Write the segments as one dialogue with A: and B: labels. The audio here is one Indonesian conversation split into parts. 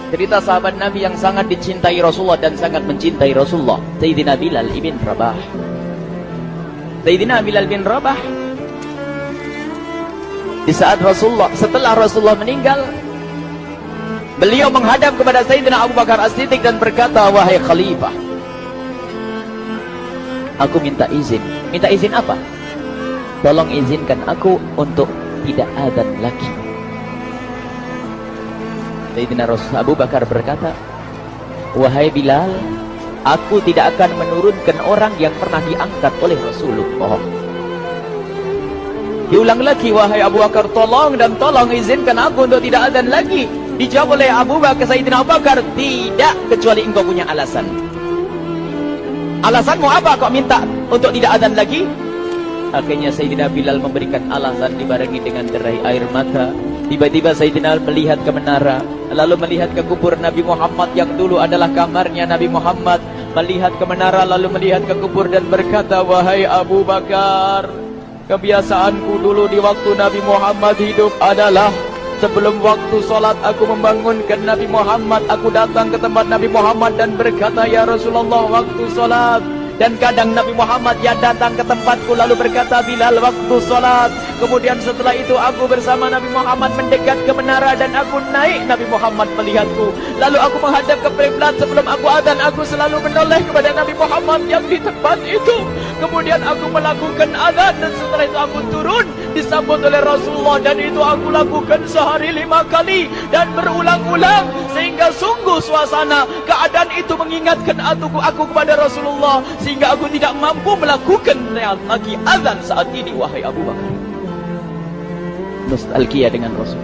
A: Cerita sahabat Nabi yang sangat dicintai Rasulullah dan sangat mencintai Rasulullah, Sayyidina Bilal ibn Rabah. Sayyidina Bilal bin Rabah, di saat setelah Rasulullah meninggal, beliau menghadap kepada Sayyidina Abu Bakar As-Siddiq dan berkata, wahai khalifah, aku minta izin. Minta izin apa? Tolong izinkan aku untuk tidak adzan lagi. Sayyidina Abu Bakar berkata, wahai Bilal, aku tidak akan menurunkan orang yang pernah diangkat oleh Rasulullah. Diulang lagi, wahai Abu Bakar, tolong dan tolong izinkan aku untuk tidak adzan lagi. Dijawab oleh Abu Bakar, Sayyidina Abu Bakar, tidak, kecuali engkau punya alasan. Alasanmu apa kau minta untuk tidak adzan lagi? Akhirnya Sayyidina Bilal memberikan alasan dibarengi dengan derai air mata. Tiba-tiba Sayyidina melihat ke menara, lalu melihat ke kubur Nabi Muhammad yang dulu adalah kamarnya Nabi Muhammad. Melihat ke menara, lalu melihat ke kubur dan berkata, wahai Abu Bakar, kebiasaanku dulu di waktu Nabi Muhammad hidup adalah sebelum waktu sholat aku membangunkan Nabi Muhammad. Aku datang ke tempat Nabi Muhammad dan berkata, ya Rasulullah, waktu sholat. Dan kadang Nabi Muhammad ya datang ke tempatku lalu berkata, Bilal, waktu sholat. Kemudian setelah itu aku bersama Nabi Muhammad mendekat ke menara dan aku naik. Nabi Muhammad melihatku. Lalu aku menghadap ke kiblat. Sebelum aku adzan, aku selalu menoleh kepada Nabi Muhammad yang di tempat itu. Kemudian aku melakukan adzan dan setelah itu aku turun disambut oleh Rasulullah. Dan itu aku lakukan sehari 5 kali dan berulang-ulang. Sehingga sungguh suasana keadaan itu mengingatkan aku kepada Rasulullah. Sehingga aku tidak mampu melakukan lagi azan saat ini, wahai Abu Bakar. Nostalgia dengan Rasul.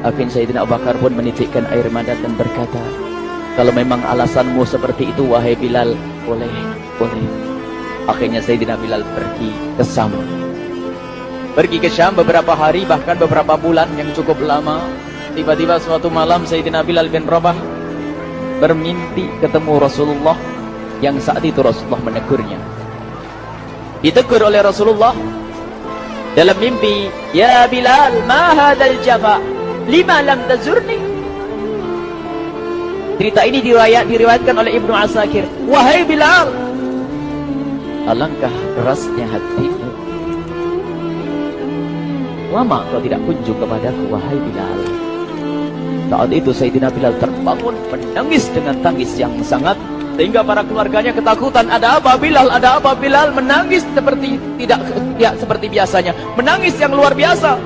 A: Akhirnya Sayyidina Abu Bakar pun menitikkan air mata dan berkata, kalau memang alasanmu seperti itu, wahai Bilal, boleh. Akhirnya Sayyidina Bilal pergi ke Syam. Pergi ke Syam beberapa hari, bahkan beberapa bulan yang cukup lama. Tiba-tiba suatu malam Sayyidina Bilal bin Rabah bermimpi ketemu Rasulullah, yang saat itu Rasulullah menegurnya. Ditegur oleh Rasulullah dalam mimpi, ya Bilal, ma hadzal jafa, lima lam tazurni. Cerita ini diriwayatkan oleh Ibnu Asakir. Wahai Bilal, alangkah kerasnya hatimu, lama kau tidak kunjung kepadaku, wahai Bilal. Saat itu Sayyidina Bilal terbangun menangis dengan tangis yang sangat, sehingga para keluarganya ketakutan. Ada apa Bilal? Ada apa Bilal? Menangis seperti tidak seperti biasanya, menangis yang luar biasa.